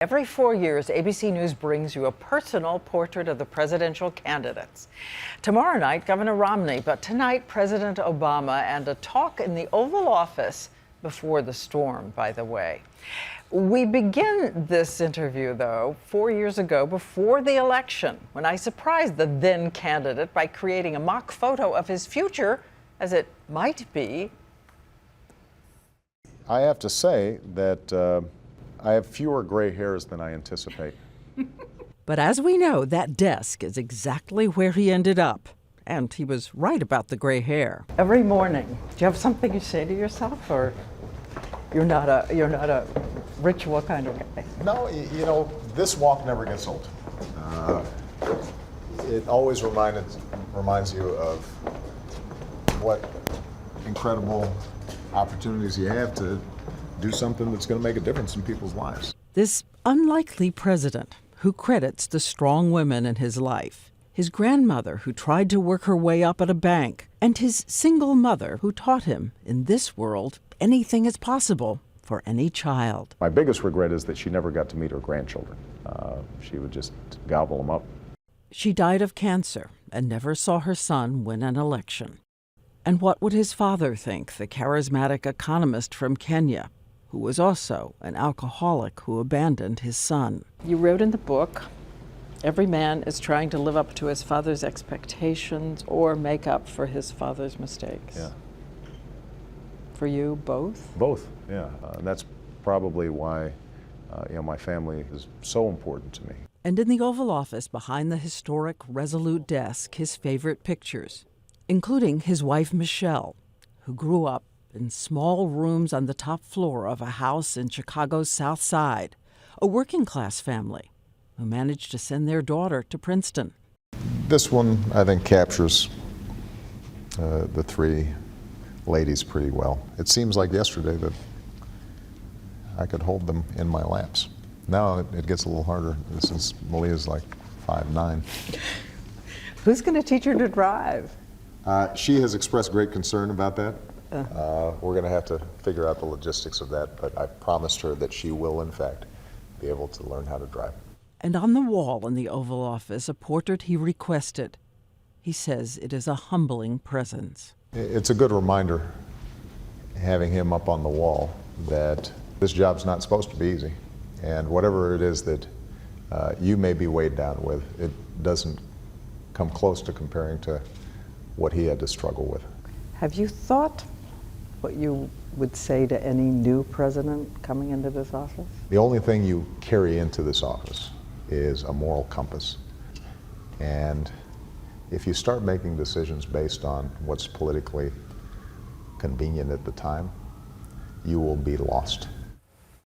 Every 4 years, ABC News brings you a personal portrait of the presidential candidates. Tomorrow night, Governor Romney, but tonight, President Obama, and a talk in the Oval Office before the storm, by the way. We begin this interview, though, 4 years ago before the election, when I surprised the then candidate by creating a mock photo of his future as it might be. I have to say that I have fewer gray hairs than I anticipate. But as we know, that desk is exactly where he ended up. And he was right about the gray hair. Every morning, do you have something you say to yourself, or you're not a ritual kind of guy? No, you know, this walk never gets old. It always reminds you of what incredible opportunities you have to do something that's going to make a difference in people's lives. This unlikely president who credits the strong women in his life, his grandmother who tried to work her way up at a bank, and his single mother who taught him, in this world, anything is possible for any child. My biggest regret is that she never got to meet her grandchildren. She would just gobble them up. She died of cancer and never saw her son win an election. And what would his father think, the charismatic economist from Kenya, who was also an alcoholic who abandoned his son? You wrote in the book, every man is trying to live up to his father's expectations or make up for his father's mistakes. Yeah. For you, both? Both, yeah. And that's probably why my family is so important to me. And in the Oval Office, behind the historic Resolute desk, his favorite pictures, including his wife, Michelle, who grew up in small rooms on the top floor of a house in Chicago's South Side, a working-class family who managed to send their daughter to Princeton. This one, I think, captures the three ladies pretty well. It seems like yesterday that I could hold them in my laps. Now it gets a little harder since Malia's like 5'9". Who's going to teach her to drive? She has expressed great concern about that. We're going to have to figure out the logistics of that, but I promised her that she will, in fact, be able to learn how to drive. And on the wall in the Oval Office, a portrait he requested. He says it is a humbling presence. It's a good reminder, having him up on the wall, that this job's not supposed to be easy. And whatever it is that you may be weighed down with, it doesn't come close to comparing to what he had to struggle with. Have you thought what you would say to any new president coming into this office? The only thing you carry into this office is a moral compass. And if you start making decisions based on what's politically convenient at the time, you will be lost.